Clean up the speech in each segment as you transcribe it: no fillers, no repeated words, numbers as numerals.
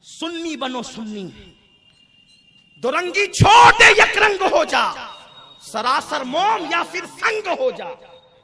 सुन्नी बनो सुन्नी, दुरंगी छोड़ दे यकरंग हो जा, सरासर मोम या फिर संग हो जा,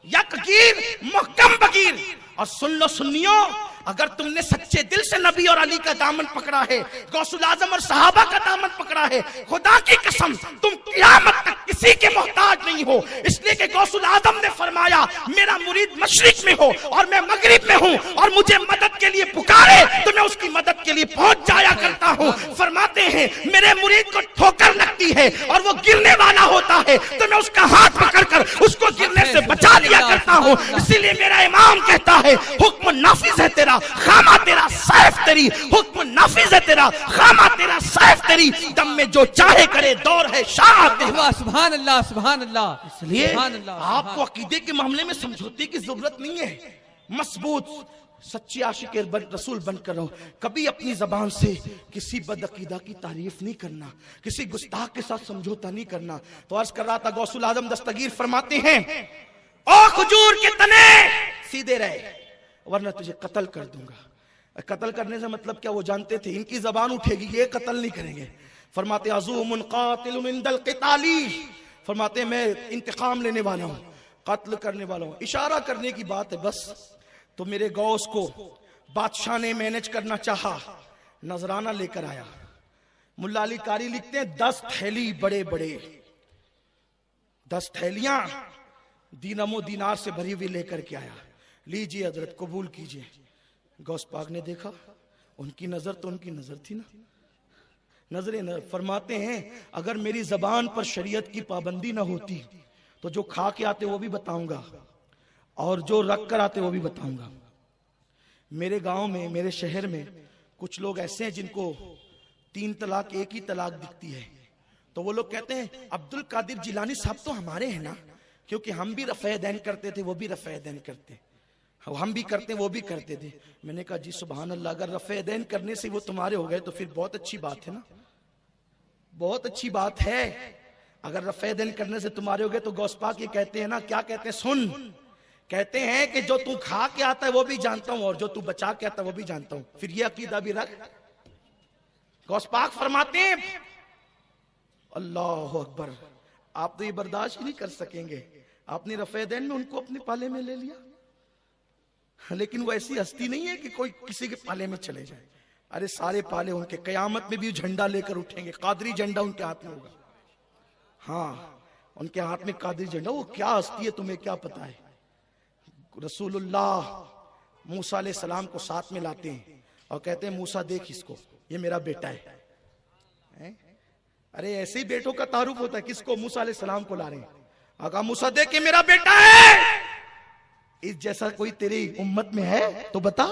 यकगीर मुहकम बगीर। और सुन लो सुन्नियों, अगर तुमने सच्चे दिल से नबी और अली का दामन पकड़ा है, गौसुल आजम और सहाबा का दामन पकड़ा है, खुदा की कसम तुम क़यामत तक किसी के मोहताज नहीं हो। इसलिए कि गौसुल आजम ने फरमाया, मेरा मुरीद मशरिक में हो और मैं मगरिब में हूँ, और मुझे मदद के लिए पुकारे तो मैं उसकी मदद के लिए पहुंच जाया करता हूँ। फरमाते हैं, मेरे मुरीद को ठोकर लगती है और वो गिरने वाला होता है तो मैं उसका हाथ पकड़कर उसको गिरने से बचा लिया करता हूँ। इसीलिए मेरा इमाम कहता है, हुक्म नाफिज है तेरा, खामा तेरा, सैफ तेरी। हुक्म नाफिज है तेरा, खामा तेरा, सैफ तेरी। दम में जो चाहे करे, दौर है शाह तेरा। सुभान अल्लाह, सुभान अल्लाह। इसलिए आपको अकीदे के मामले में समझौते की जरूरत नहीं है। मजबूत सच्ची आशिक रसूल बनकर रहो। कभी अपनी जबान से किसी बदअकीदा की तारीफ नहीं करना, किसी गुस्ताख के साथ समझौता नहीं करना। तो अर्ज कर रहा था, गौसुल आजम दस्तगीर फरमाते हैं, ओ खजूर के तने सीधे रहे वरना तुझे कत्ल कर दूंगा। कत्ल करने से मतलब क्या, वो जानते थे इनकी जबान उठेगी, ये कत्ल नहीं करेंगे। फरमाते अज़ूमुन क़ातिलुन इंदल क़िताली, फरमाते मैं इंतकाम लेने वाला हूँ, कत्ल करने वाला हूँ। इशारा करने की बात है बस। तो मेरे गौस को बादशाह ने मैनेज करना चाहा, नजराना लेकर आया। मुल्ला अली कारी लिखते हैं, 10 थैली बड़े बड़े, 10 थैलियां दीनमो दीनार से भरी हुई लेकर के आया। लीजिए हजरत, कबूल कीजिए। गौस पाक ने देखा, उनकी नजर तो उनकी नजर थी ना, नजरे न। फरमाते हैं, अगर मेरी जबान पर शरीयत की पाबंदी ना होती तो जो खा के आते वो भी बताऊंगा और जो रख कर आते वो भी बताऊंगा। मेरे गांव में, मेरे शहर में कुछ लोग ऐसे हैं जिनको 3 तलाक एक ही तलाक दिखती है। तो वो लोग कहते हैं, अब्दुल कादिर जिलानी साहब तो हमारे हैं ना, क्योंकि हम भी रफ़े दैन करते थे, वो भी रफ़े दैन करते, हम भी करते वो भी करते थे। मैंने कहा, जी सुभान अल्लाह, अगर रफ़े दैन करने से वो तुम्हारे हो गए तो फिर बहुत अच्छी बात है ना, बहुत अच्छी बात है। अगर रफ़े दैन करने से तुम्हारे हो गए तो गौस पाक ये कहते हैं ना, क्या कहते हैं, सुन, कहते हैं कि जो तू खा के आता है वो भी जानता हूं और जो तू बचा के आता है वो भी जानता हूं। फिर ये अकीदा भी रख। गौस पाक फरमाते हैं, अल्लाह अकबर, आप तो ये बर्दाश्त ही नहीं कर सकेंगे। आपने रफ़े दैन में उनको अपने पाले में ले लिया, लेकिन वो ऐसी हस्ती नहीं है कि कोई किसी के पाले में चले जाए। अरे सारे पाले उनके, कयामत में भी झंडा लेकर उठेंगे, कादरी झंडा उनके हाथ में होगा। हाँ, उनके हाथ में कादरी झंडा। वो क्या हस्ती है तुम्हें क्या पता है। रसूलुल्लाह मूसा अलैहि सलाम को साथ में लाते हैं और कहते हैं, मूसा देख इसको, ये मेरा बेटा है। अरे ऐसे ही बेटों का तारुफ होता है। किसको? मूसा अलैहि सलाम को ला रहे हैं। आका मूसा देख के मेरा बेटा है, इस जैसा कोई तेरी उम्मत में है तो बता।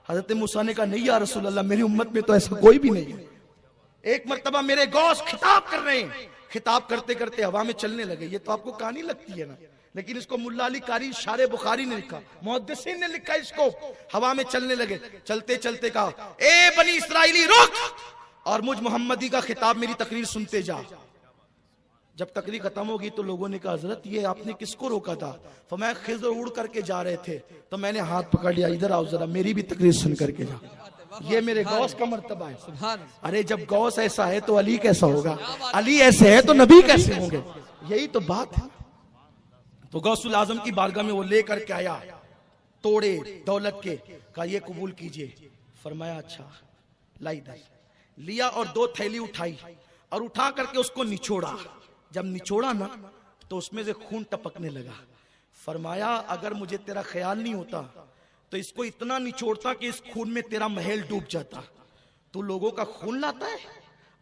हजरत मूसा ने कहा, नहीं या रसूल अल्लाह, मेरी उम्मत में तो ऐसा कोई भी नहीं है। एक मर्तबा मेरे गौस खिताब कर रहे हैं, खिताब करते करते हवा में चलने लगे। ये तो आपको कहानी लगती है ना, लेकिन इसको मुल्ला अली कारी शारे बुखारी ने लिखा, मुहद्दिसीन ने लिखा इसको। हवा में चलने लगे, चलते चलते कहा, ए बनी इस्राइली रुक और मुझ मोहम्मदी का खिताब मेरी तकरीर सुनते जा। जब तकरीर खत्म होगी तो लोगों ने कहा, हजरत ये आपने किसको रोका था? फरमाया, खिज़र उड़ करके जा रहे थे तो मैंने हाथ पकड़ लिया, इधर आओ जरा, मेरी भी तकरीर सुन करके जा। ये मेरे गौस का मर्तबा है। अरे जब गौस ऐसा है तो अली कैसा होगा, अली ऐसे है तो नबी कैसे होंगे। यही तो बात है। तो गौसुल आजम की बारगाह में वो लेकर के आया तोड़े दौलत के, कहा ये कबूल कीजिए। फरमाया अच्छा लाई दस, लिया और 2 थैली उठाई और उठा करके उसको निचोड़ा। जब निचोड़ा ना तो उसमें से खून टपकने लगा। फरमाया, अगर मुझे तेरा ख्याल नहीं होता तो इसको इतना निचोड़ता कि इस खून में तेरा महल डूब जाता। तू लोगों का खून लाता है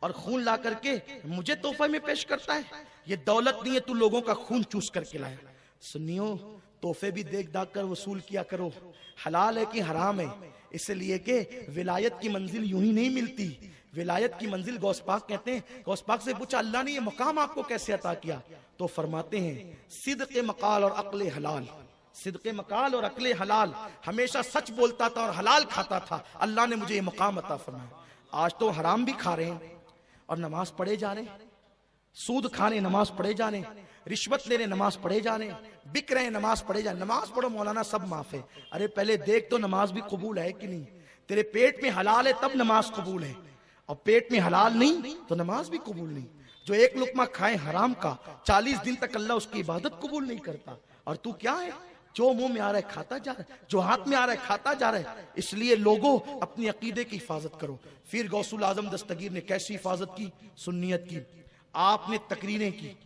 और खून ला करके मुझे तोहफे में पेश करता है। ये दौलत नहीं है, तू लोगों का खून चूस करके लाया। सुनियो, तोहफे भी देख दाख कर वसूल किया करो। हलाल है कि हराम है, इसलिए कि विलायत की मंजिल यूं ही नहीं मिलती। विलायत की मंजिल, गौस पाक कहते हैं, गौस पाक से पूछा, अल्लाह ने ये मकाम आपको कैसे अता किया? तो फरमाते हैं, सिद्क़े मकाल और अक्ले हलाल। सिद्क़े मकाल और अक्ले हलाल, हमेशा सच बोलता था और हलाल खाता था, अल्लाह ने मुझे ये मकाम अता फरमाया। आज तो हराम भी खा रहे हैं और नमाज पढ़े जा रहे हैं, सूद खाने नमाज पढ़े जा रहे हैं, रिश्वत ले रहे नमाज पढ़े जा रहे हैं, बिक रहे नमाज पढ़े जा रहे। नमाज पढ़ो मौलाना सब माफ है। अरे पहले देख तो नमाज भी कबूल है कि नहीं। तेरे पेट में हलाल है तब नमाज कबूल है, और पेट में हलाल नहीं तो नमाज भी कबूल नहीं। जो एक लुकमा खाए हराम का 40 दिन तक अल्लाह उसकी इबादत कबूल नहीं करता। और तू क्या है, जो मुंह में आ रहा है खाता जा रहा है, जो हाथ में आ रहा है खाता जा रहा है। इसलिए लोगों अपनी अकीदे की हिफाजत करो। फिर गौसुल आजम दस्तगीर ने कैसी हिफाजत की, सुन्नियत की। आपने तकरीरें की,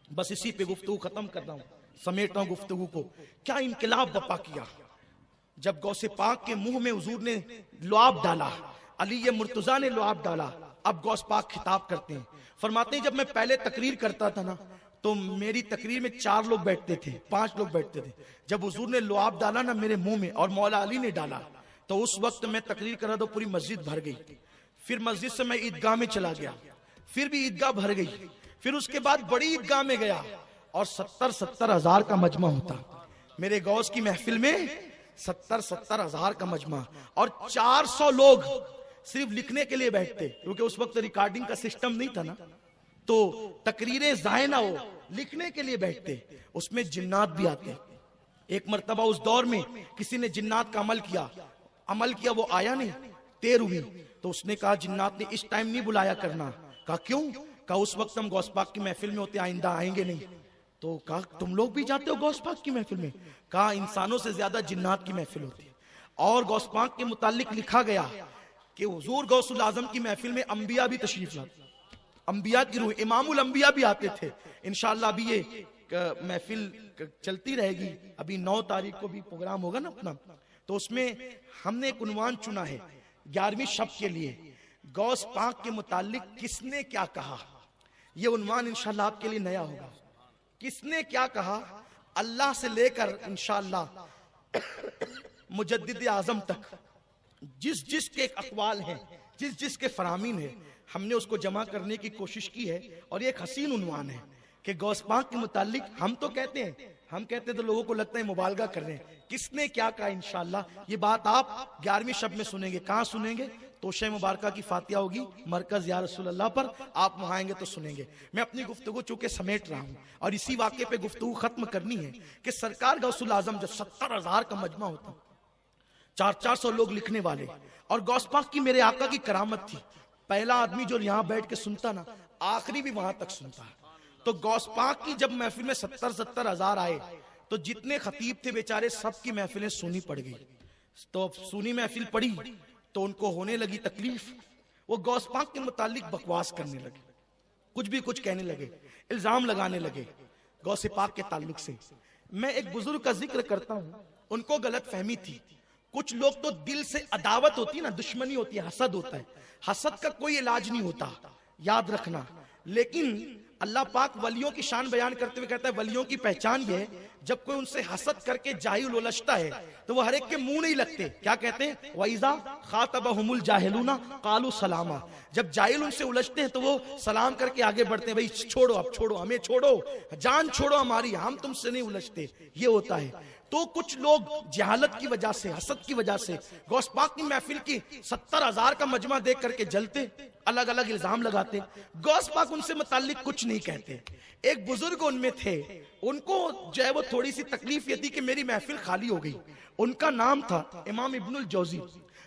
बस इसी पे गुफ्तगू खत्म कर रहा हूं, समेट रहा हूं गुफ्तगू को। क्या इनकलाब बपा किया जब गौसे पाक के मुंह में हुजूर ने लुआब डाला, अली मुर्तजा ने लुआब डाला। अब गौस पाक खिताब करते हैं, फरमाते हैं जब मैं पहले तकरीर करता था ना तो मेरी तकरीर में 4 लोग बैठते थे, 5 लोग बैठते थे। जब हुजूर ने लुआब डाला ना मेरे मुंह में और मौला अली ने डाला, तो उस वक्त मैं तकरीर कर रहा था, पूरी मस्जिद भर गई। फिर मस्जिद से मैं ईदगाह में चला गया, फिर भी ईदगाह भर गई। फिर उसके बाद बड़ी ईदगाह में गया और 70-70 हजार का मजमा होता। मेरे गौस की महफिल में 70-70 हजार का मजमा, और 400 लोग सिर्फ लिखने के लिए बैठते, क्योंकि उस वक्त रिकॉर्डिंग का सिस्टम नहीं था ना, तो तकरीरें जाए ना हो, लिखने के लिए बैठते। उसमें जिन्नात भी आते। एक मर्तबा उस दौर में किसी ने जिन्नात का अमल किया, वो आया नहीं, देर हुई, तो उसने कहा जिन्नात ने इस टाइम नहीं बुलाया करना। कहा क्यों? कहा उस वक्त हम गौस पाक की महफिल में होते, आइंदा आएंगे नहीं। तो कहा तुम लोग भी जाते हो गौस पाक की महफिल में? कहा इंसानों से ज्यादा जिन्नात की महफिल होती है। और गौस पाक के मुतालिक लिखा गया कि हुजूर गौसुल आजम की महफिल में अंबिया भी तशरीफ लाते, अंबिया की रूह, इमामुल अंबिया भी आते थे। इंशाअल्लाह अभी ये महफिल चलती रहेगी, अभी 9 तारीख को भी प्रोग्राम होगा ना अपना, तो उसमें हमने एक उन्वान चुना है 11वीं शब के लिए, गौस पाक के मुतालिक किसने क्या कहा। ये उन्वान इंशाअल्लाह आपके लिए नया होगा, किसने क्या कहा, अल्लाह से लेकर इंशाअल्लाह मुजद्दिद आजम तक जिस जिस के अक़वाल हैं, जिस जिस के फरामीन है, हमने उसको जमा करने की कोशिश की है। और ये एक हसीन उन्वान है कि गौस पाक के मुतालिक हम तो कहते हैं, हम कहते तो लोगों को लगता है मुबालगा कर रहे हैं, किसने क्या कहा। इंशाअल्लाह ये बात आप 11वीं शब में सुनेंगे। कहाँ सुनेंगे? तोशे मुबारका की फातिहा होगी मरकज या रसूल अल्लाह पर, आप वहां आएंगे तो सुनेंगे। मैं अपनी गुफ्तगू चूंकि समेट रहा हूं और इसी वाक़े पे गुफ्तगू खत्म करनी है कि सरकार गौसुल आजम जब 70 हजार का मजमा होता, 400 लोग लिखने वाले, और गौस पाक की मेरे आका की करामत थी, पहला आदमी जो यहाँ बैठ के सुनता ना, आखिरी भी वहां तक सुनता है। तो गौस पाक की जब महफिल में 70-70 हजार आए, तो जितने खतीब थे बेचारे सबकी महफिलें सुनी पड़ गई। तो सुनी महफिल पड़ी तो उनको होने लगी तकलीफ, वो गौस पाक के मुतालिक बकवास करने लगे, कुछ भी कुछ कहने लगे, इल्जाम लगाने लगे गौस पाक के ताल्लुक से। मैं एक बुजुर्ग का जिक्र करता हूँ, उनको गलत फहमी थी। कुछ लोग तो दिल से अदावत होती है ना, दुश्मनी होती है, हसद होता है, हसद का कोई इलाज नहीं होता, याद रखना। लेकिन अल्लाह पाक वलियों की शान बयान करते हुए कहता है वलियों की पहचान ये है जब कोई उनसे हसद करके जाहिल उलझता है तो वो हर एक के मुंह नहीं लगते। क्या कहते हैं? वइज़ा खातबहुमुल जाहिलूना कालू सलामा। जब जाहिल उनसे उलझते हैं तो वो सलाम करके आगे बढ़ते हैं, भाई छोड़ो, अब छोड़ो, हमें छोड़ो, जान छोड़ो हमारी, हम तुमसे नहीं उलझते। ये होता है। तो कुछ लोग जहालत की वजह से, हसद की वजह से गौस पाक की महफिल की 70 हजार का मजमा देख करके जलते, अलग अलग इल्जाम लगाते। गौस पाक उनसे मुताल्लिक कुछ नहीं कहते। एक बुजुर्ग उनमें थे, उनको जो है वो थोड़ी सी तकलीफ ये थी कि मेरी महफिल खाली हो गई। उनका नाम था इमाम इब्नुल जौजी,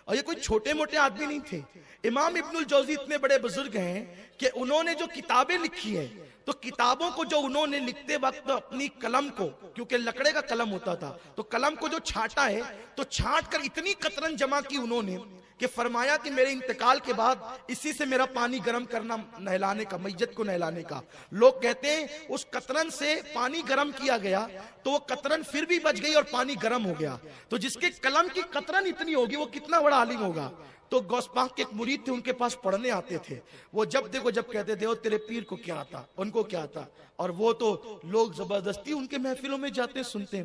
और ये कोई छोटे मोटे आदमी नहीं थे। इमाम इब्नुल जौजी इतने बड़े बुजुर्ग हैं कि उन्होंने जो किताबें लिखी है, तो किताबों को जो उन्होंने लिखते वक्त अपनी कलम को, क्योंकि लकड़े का कलम होता था, तो कलम को जो छाटा है तो छाट कर इतनी कतरन जमा की उन्होंने कि फरमाया कि मेरे इंतकाल के बाद इसी से मेरा पानी गर्म करना, नहलाने का, मैयत को नहलाने का। लोग कहते हैं उस कतरन से पानी गर्म किया गया तो वो कतरन फिर भी बच गई और पानी गर्म हो गया। तो जिसके कलम की कतरन इतनी होगी वो कितना बड़ा आलिम होगा। तो गौस पाक के एक मुरीद थे, उनके पास पढ़ने आते थे। वो जब देखो जब कहते थे, ओ तेरे पीर को क्या आता, उनको क्या आता, और वो तो लोग जबरदस्ती उनके महफिलों में जाते सुनते।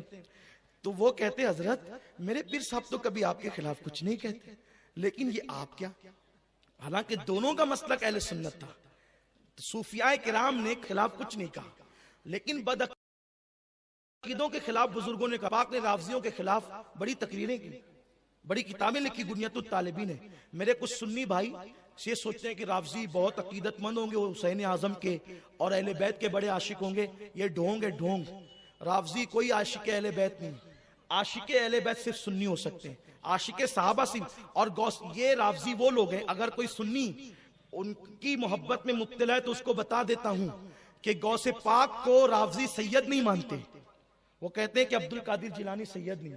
तो वो कहते हजरत मेरे पीर साहब तो कभी आपके खिलाफ कुछ नहीं कहते, लेकिन ये आप क्या। हालांकि दोनों का मसलक अहले सुन्नत था, तो सूफियाए किराम ने खिलाफ कुछ नहीं कहा, लेकिन बदअकीदों के खिलाफ बुजुर्गों ने कहा। पाक ने रावजियों के खिलाफ बड़ी तकरीरें की, बड़ी किताबें लिखी, गुनियतुत तालिबीन है। मेरे कुछ सुन्नी भाई ये सोचते हैं कि रावजी बहुत अकीदतमंद होंगे, वो हुसैन आजम के और अहले बैत के बड़े आशिक होंगे। ये ढोंग है, ढोंग। रावजी कोई आशिक अहले बैत नहीं। आशिके अहले बैत सिर्फ सुन्नी हो सकते हैं, आशिके साहबा सिर्फ। और गौस, ये राफजी वो लोग हैं, अगर कोई सुन्नी उनकी मोहब्बत में मुब्तला है तो उसको बता देता हूं कि गौसे पाक को राफजी सैयद नहीं मानते। वो कहते हैं कि अब्दुल कादिर जिलानी सैयद नहीं,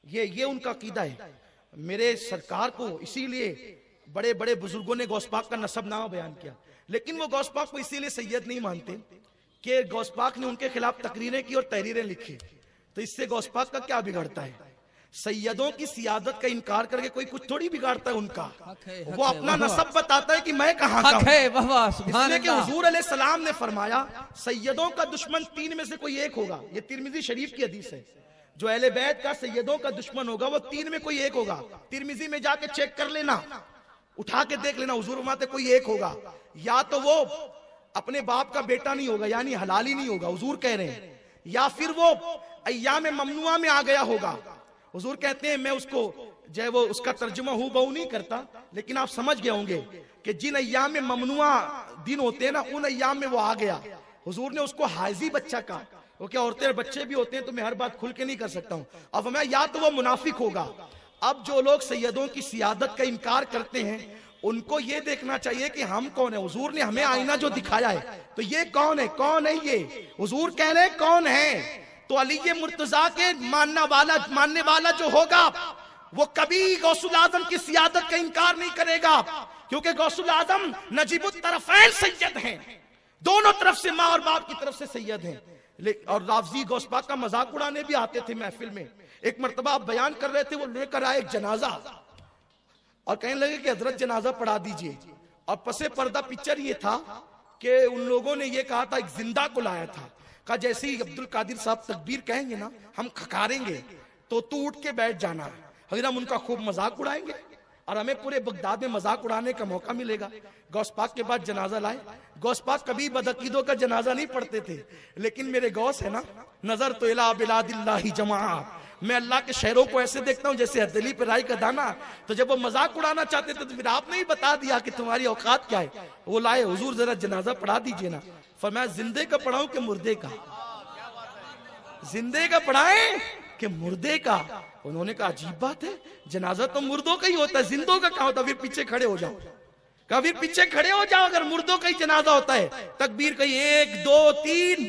ये उनका अकीदा है। मेरे सरकार को इसीलिए बड़े बड़े बुजुर्गों ने गौस पाक का नसबनामा बयान किया, लेकिन वो गौस पाक को इसीलिए सैयद नहीं मानते कि गौस पाक ने उनके खिलाफ तकरीरें की और तहरीरें लिखी। तो इससे गौस पाक का क्या बिगड़ता है? सैयदों की सियादत का इनकार करके कोई कुछ थोड़ी बिगाड़ता है उनका। वो अपना नसब बताता है कि मैं कहां का हूं। इसलिए कि हुजूर अलैहिस्सलाम ने फरमाया सैयदों का दुश्मन 3 में से कोई एक होगा। ये तिरमिजी शरीफ की हदीस है। जो अहले बैत का सैयदों का दुश्मन होगा वो 3 में कोई एक होगा। तिरमिजी में जाके चेक कर लेना, उठा के देख लेना, हुजूर फरमाते कोई एक होगा। या तो वो अपने बाप का बेटा नहीं होगा, यानी हलाली नहीं होगा, हुजूर कह रहे हैं, या फिर वो अय्याम ममनुआ में आ गया होगा। हुजूर कहते हैं, मैं उसको जो वो उसका तर्जुमा हूं बहु नहीं करता, लेकिन आप समझ गए होंगे कि जिन अय्याम में ममनुआ दिन होते हैं ना, उन अय्याम में वो आ गया। हुजूर ने उसको हाजी बच्चा कहा। वो क्या औरतें और बच्चे भी होते हैं, तो मैं हर बात खुल के नहीं कर सकता हूं। अब मैं या तो वो मुनाफिक होगा। अब जो लोग सैयदों की सियादत का इनकार करते हैं उनको ये देखना चाहिए कि हम कौन है। हुजूर ने हमें आईना जो दिखाया है, तो ये कौन है? कौन है ये? हुजूर कह रहे हैं कौन है? तो अली मुर्तजा के मानने वाला जो होगा वो कभी गौसुल आजम की सियादत का इनकार नहीं करेगा, क्योंकि गौसुल आजम नजीबुत तरफैन सैयद हैं, दोनों तरफ से, माँ और बाप की तरफ से सैयद हैं। और राफजी गौस पाक का मजाक उड़ाने भी आते थे महफिल में। एक मर्तबा आप बयान कर रहे थे, वो लेकर आए एक जनाजा और कहने लगे कि हजरत जनाजा पढ़ा दीजिए। और पसे पर्दा पिक्चर ये था कि उन लोगों ने ये कहा था, एक जिंदा को लाया था, कहा जैसे ही अब्दुल कादिर साहब तकबीर कहेंगे ना, हम खकारेंगे तो तू उठ के बैठ जाना, फिर हम उनका खूब मजाक उड़ाएंगे और हमें पूरे बगदाद में मजाक उड़ाने का मौका मिलेगा। गौस पाक के बाद जनाजा लाए। गौस पाक कभी बदअकीदों का जनाजा नहीं पढ़ते थे, लेकिन मेरे गौस है ना, नजर तो इला बिलादिल्लाहि जमा, मैं अल्लाह के शहरों को ऐसे देखता हूं जैसे हथेली पे राई का दाना। तो जब वो मजाक उड़ाना चाहते थे तो फिर आपने ही बता दिया कि तुम्हारी औकात क्या है। वो लाए, हुजूर जरा जनाजा पढ़ा दीजिए ना। फरमाया जिंदे का पढ़ाऊं कि मुर्दे का? जिंदे का पढ़ाएं कि मुर्दे का? उन्होंने कहा अजीब बात है, जनाजा तो मुर्दों का ही होता है, जिंदों का क्या होता? फिर पीछे खड़े हो जाओ। कहा फिर पीछे खड़े हो जाओ, अगर मुर्दों का ही जनाजा होता है। तकबीर कही 1 2 3,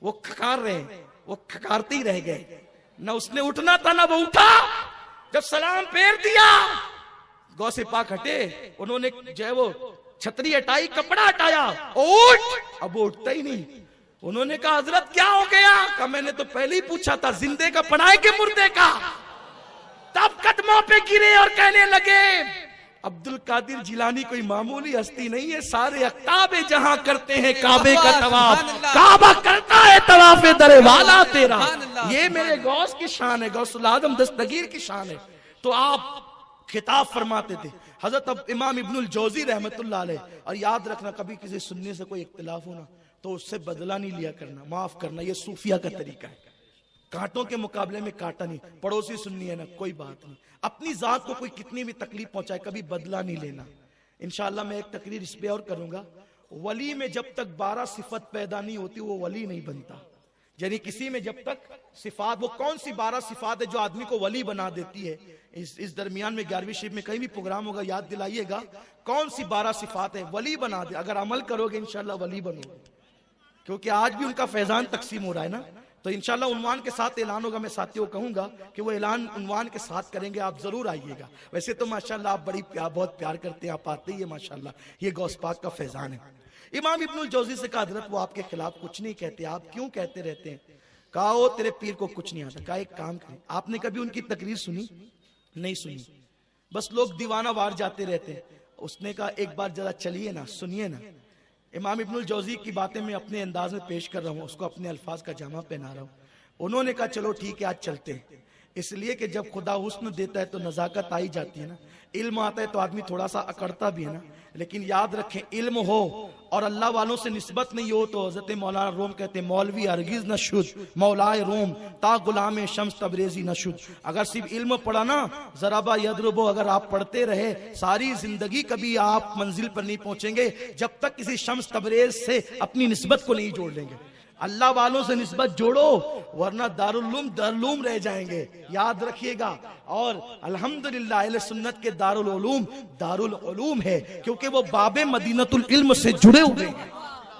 वो खकार रहे, वो खकारते ही रह गए। न उसने उठना था ना वो उठा। जब सलाम फेर दिया, गौसे पाक हटे, उन्होंने जो है वो छतरी हटाई, कपड़ा हटाया, उठ। अब वो उठता ही नहीं। उन्होंने कहा हजरत क्या हो गया? कहा मैंने तो पहले ही पूछा था, जिंदे का पढ़ाए के मुर्दे का? तब कदमों पे गिरे और कहने लगे अब्दुल कादिर जिलानी कोई मामूली हस्ती नहीं है, सारे अक्ताबे जहां करते हैं काबे का तवाफ, काबा करता है तवाफे दरे वाला तेरा। ये मेरे गौस की शान है, गौसुल आजम दस्तगीर की शान है। तो आप खिताब फरमाते थे हजरत अब इमाम इब्नुल जौजी रहमतुल्लाह अलैह। और याद रखना, कभी किसी सुन्नी से कोई इख्तिलाफ होना तो उससे बदला नहीं लिया करना, माफ करना, ये सूफिया का तरीका है। कांटों के मुकाबले में कांटा नहीं, पड़ोसी सुन्नी है ना, कोई बात नहीं। अपनी जात को कोई कितनी भी तकलीफ पहुंचाए कभी बदला नहीं लेना। इंशाअल्लाह मैं एक तकरीर इस पे और करूंगा। वली में जब तक 12 सिफत पैदा नहीं होती वो वली नहीं बनता। यानी किसी में जब तक सिफात, वो कौन सी 12 सिफात है जो आदमी को वली बना देती है? इस दरमियान में 11वीं शरीफ में कहीं भी प्रोग्राम होगा याद दिलाइएगा, कौन सी 12 सिफात है वली बना दे। अगर अमल करोगे इंशाअल्लाह वली बनोगे, क्योंकि आज भी उनका फैजान तकसीम हो रहा है ना। तो इंशाल्लाह उन्वान के साथ ऐलान होगा। मैं साथियों को कहूंगा कि वो ऐलान उन्वान के साथ करेंगे, आप जरूर आइएगा। वैसे तो माशाल्लाह आप बहुत प्यार करते हैं, आप आते ही है माशाल्लाह, ये गौस पाक का फैजान है। इमाम इब्नुल जौजी से कहा हजरत वो आपके खिलाफ कुछ नहीं कहते, आप क्यों कहते रहते हैं? कहा ओ तेरे पीर को कुछ नहीं आता। कहा एक काम करें, आपने कभी उनकी तकरीर सुनी? नहीं सुनी, बस लोग दीवाना वार जाते रहते हैं। उसने कहा एक बार जरा चलिए ना, सुनिए ना। इमाम इब्नुल जौजी की बातें मैं अपने अंदाज में पेश कर रहा हूँ, उसको अपने अल्फाज का जामा पहना रहा हूँ। उन्होंने कहा चलो ठीक है आज चलते हैं, इसलिए कि जब खुदा हुस्न देता है तो नजाकत आई जाती है ना, इल्म आता है तो आदमी थोड़ा सा अकड़ता भी है ना। लेकिन याद रखें, इल्म हो और अल्लाह वालों से निस्बत नहीं हो तो हजरत मौलाना रोम कहते हैं मौलवी हरगिज न शुद्ध मौलाए रोम ता गुलाम शम्स तबरेजी न शुद्ध। अगर सिर्फ इल्म पढ़ा ना, जराबा यदरुबो, अगर आप पढ़ते रहे सारी जिंदगी कभी आप मंजिल पर नहीं पहुंचेंगे जब तक किसी शम्स तबरेज से अपनी निस्बत को नहीं जोड़ लेंगे। अल्लाह वालों से निस्बत जोड़ो, वरना दारुल उलूम रह जाएंगे, याद रखिएगा। और अल्हम्दुलिल्लाह अहले सुन्नत के दारुल उलूम है, क्योंकि वो बाबे मदीनतुल इल्म से जुड़े हुए हैं।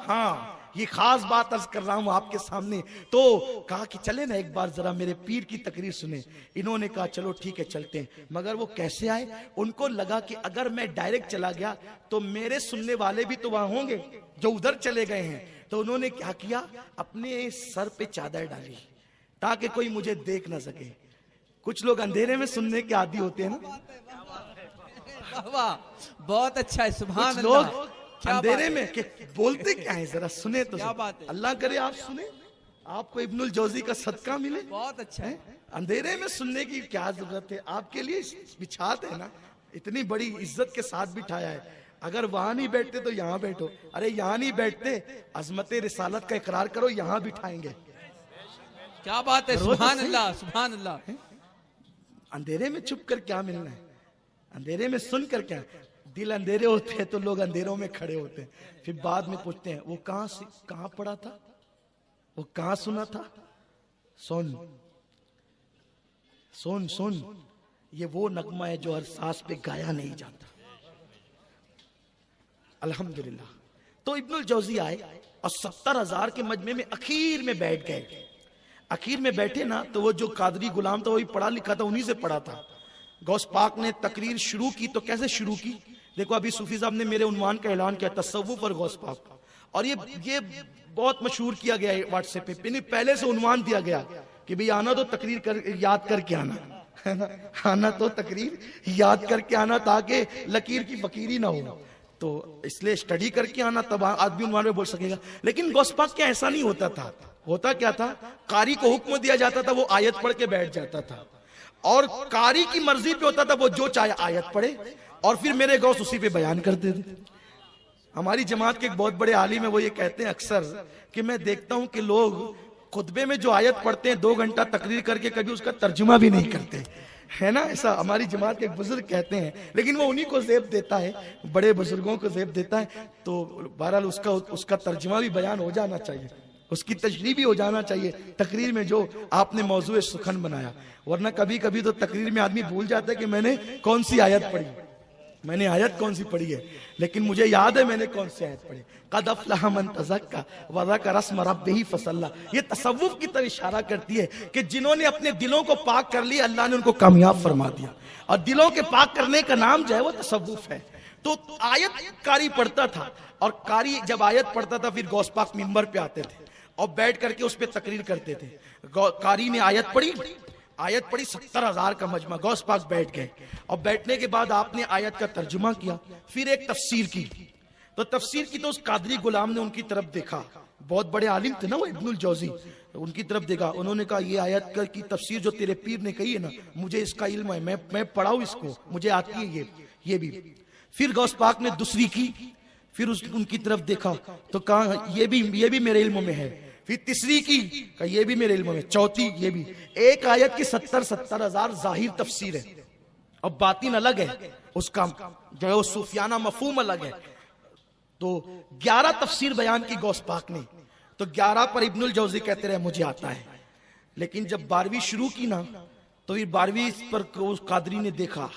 हाँ, ये खास बात अर्ज कर रहा हूं आपके सामने। तो कहा कि चले ना एक बार जरा मेरे पीर की तकरीर सुने। इन्होंने कहा चलो ठीक है चलते हैं। मगर वो कैसे आए? उनको लगा कि अगर मैं डायरेक्ट चला गया तो मेरे सुनने वाले भी तो वहां होंगे जो उधर चले गए हैं। तो उन्होंने क्या किया, अपने सर पे चादर डाली ताकि कोई मुझे देख ना सके। कुछ लोग अंधेरे में सुनने के आदी होते हैं ना। वाह, बहुत अच्छा है, सुभान कुछ अल्लाह। लोग अंधेरे में के बोलते क्या है, जरा सुने तो। क्या बात है। अल्लाह करे आप सुने, आपको इब्नुल जौजी का सदका मिले। बहुत अच्छा है। अंधेरे में सुनने की क्या जरूरत है, आपके लिए बिछाते है ना, इतनी बड़ी इज्जत के साथ बिठाया है। अगर वहां नहीं बैठते तो यहाँ बैठो। अरे यहाँ नहीं बैठते, अजमत रिसालत का इकरार करो, यहाँ बिठाएंगे। क्या बात है, सुभान अल्लाह, सुभान अल्लाह। अंधेरे में छुप कर क्या मिलना है, अंधेरे में सुन कर क्या। दिल अंधेरे होते हैं तो लोग अंधेरों में खड़े होते हैं, फिर बाद में पूछते हैं वो कहां पढ़ा था, वो कहां सुना था। सुन सुन सुन, ये वो नगमा है जो हर सांस पे गाया नहीं जाता। अल्हम्दुलिल्लाह। तो इब्नुल जौजी आए और 70,000 के मजमे में आखिर में बैठ गए। आखिर में बैठे ना तो वो जो कादरी गुलाम था वही पढ़ा लिखा था, उन्हीं से पढ़ा था। गौस पाक ने तकरीर शुरू की तो कैसे शुरू की, देखो अभी सूफी साहब ने मेरे उन्वान का ऐलान किया, तसव्वुफ और गौस पाक, और ये बहुत मशहूर किया गया है व्हाट्सएप पे। पहले से उन्वान दिया गया कि भाई आना तो तकरीर कर याद करके आना, है ना, आना तो तकरीर याद करके आना ताकि लकीर की फकीरी ना हो। तो इसलिए स्टडी करके आना, तब आदमी उन्वान में बोल सकेगा। लेकिन गौस पाक क्या ऐसा नहीं होता था। होता क्या था, कारी को हुक्म दिया जाता था, वो आयत पढ़ के बैठ जाता था, और कारी की मर्जी पे होता था, वो जो चाहे आयत पढ़े और फिर मेरे गौस उसी पे बयान करते थे। हमारी जमात के एक बहुत बड़े आलिम है, वो ये कहते हैं अक्सर कि मैं देखता हूं कि लोग खुतबे में जो आयत पढ़ते हैं 2 घंटा तकरीर करके कभी उसका तर्जुमा भी नहीं करते, है ना। ऐसा हमारी जमात के एक बुजुर्ग कहते हैं, लेकिन वो उन्हीं को ज़ेब देता है, बड़े बुजुर्गों को ज़ेब देता है। तो बहरहाल उसका तर्जुमा भी बयान हो जाना चाहिए, उसकी तशरीह भी हो जाना चाहिए तकरीर में जो आपने मौजूए सुखन बनाया। वरना कभी कभी तो तकरीर में आदमी भूल जाता है कि मैंने कौन सी आयत पढ़ी, मैंने आयत कौन सी पढ़ी है, लेकिन मुझे याद है मैंने कौन सी आयत पढ़ी। क़द अफ़लह मन तज़क्का व ज़करा अस्म रब्बिही फ़सल्ला। ये तसव्वुफ की तरफ इशारा करती है कि जिन्होंने अपने दिलों को पाक कर लिया, अल्लाह ने उनको कामयाब फरमा दिया। और दिलों के पाक करने का नाम जो है वो तसव्वुफ है। तो आयत कारी पढ़ता था, और कारी जब आयत पढ़ता था फिर गौस पाक मिंबर पे आते थे और बैठ करके उस पर तकरीर करते थे। कारी ने आयत पढ़ी 70,000 का मजमा, गौस पाक बैठ गए, और बैठने के बाद आपने आयत का तर्जुमा किया, फिर एक तफसीर की। तो तफसीर की तो उस कादरी गुलाम ने उनकी तरफ देखा, बहुत बड़े आलिम थे ना वो इब्नुल जौजी, उनकी तरफ देखा। उन्होंने कहा ये आयत की तफसीर जो तेरे पीर ने कही है ना, मुझे इसका इल्म है, मैं पढ़ाऊं इसको, मुझे आती है ये भी। फिर गौस पाक ने दूसरी की, फिर उनकी तरफ देखा तो कहा ये भी मेरे इल्म में है। फिर तीसरी की, कहा ये भी मेरे इल्म में, चौथी ये भी। एक आयत की 70,000 जाहिर तफसीर है और बातिन अलग है, उसका जो है वो सूफियाना मफहूम अलग है। तो 11 तफसीर बयान की गौस पाक ने, तो 11 पर इब्नुल जौजी कहते रहे मुझे आता है। लेकिन जब 12वीं शुरू की ना, तो फिर 12वीं पर उस कादरी ने देखा,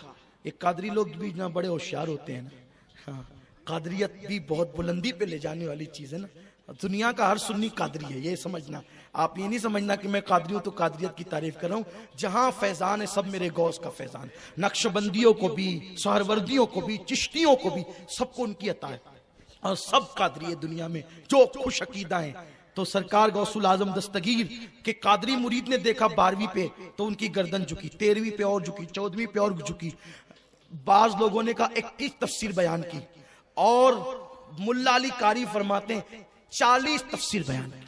एक कादरी लोग भी ना बड़े होशियार होते हैं ना, हाँ, कादरियत भी बहुत बुलंदी पे ले जाने वाली चीज है ना। दुनिया का हर सुन्नी कादरी है, ये समझना। आप ये नहीं समझना कि मैं कादरी हूं तो कादरियत की तारीफ कर रहा हूं। जहां फैजान है सब मेरे गौस का फैजान, नक्शबंदियों को भी, सहरवर्दियों को भी, चिश्तियों को भी, सबको उनकी अता है, और सब कादरी है दुनिया में जो खुश अकीदा है। तो सरकार गौसुल आजम दस्तगीर के कादरी मुरीद ने देखा 12वीं पे, तो उनकी गर्दन झुकी, 13वीं पे और झुकी, 14वीं पे और झुकी। बाज लोगों ने कहा 21 तफसीर बयान की, और मुल्ला अली कारी फरमाते हैं 40 तफसीर बयान की।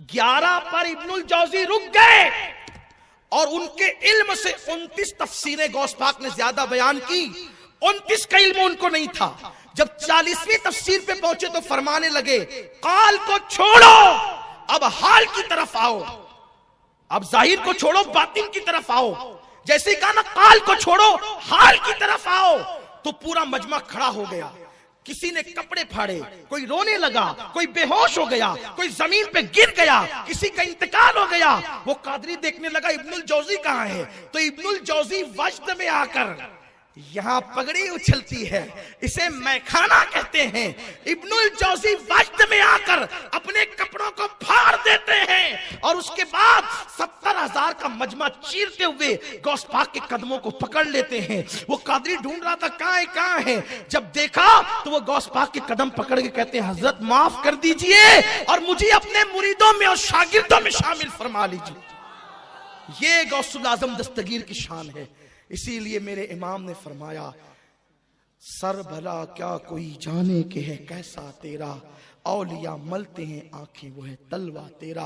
11 पर इब्नुल जौजी रुक गए, और उनके इल्म से 29 तफसीरें गौस पाक ने ज्यादा बयान की। 29 का इल्म उनको नहीं था। जब 40वीं तफसीर पे पहुंचे तो फरमाने लगे काल को छोड़ो, अब हाल की तरफ आओ, अब जाहिर को छोड़ो, बातिन की तरफ आओ। जैसे ही कहा ना काल को छोड़ो, हाल की तरफ आओ, तो पूरा मजमा खड़ा हो गया। किसी ने कपड़े फाड़े, कोई रोने लगा, कोई बेहोश हो गया, कोई जमीन पे गिर गया, किसी का इंतकाल हो गया। वो कादरी देखने लगा इब्नुल जौजी कहां है, तो इब्नुल जौजी वजद में आकर यहां पगड़ी उछलती है, इसे मैखाना कहते हैं। इब्नुल जौजी वजद में आकर अपने कपड़ों को फाड़ देते हैं और उसके बाद 70,000 का मजमा चीरते हुए गौस पाक के कदमों को पकड़ लेते हैं। वो कादरी ढूंढ रहा था कहां है, जब देखा तो वो गौस पाक के कदम पकड़ के कहते हैं हजरत माफ कर दीजिए और मुझे अपने मुरीदों में और शागिर्दों में शामिल फरमा लीजिए। ये गौसुल आजम दस्तगीर की शान है। इसीलिए मेरे इमाम ने फरमाया, सर भला क्या कोई जाने के है कैसा तेरा, औलिया मलते हैं आंखें वो है तलवा तेरा।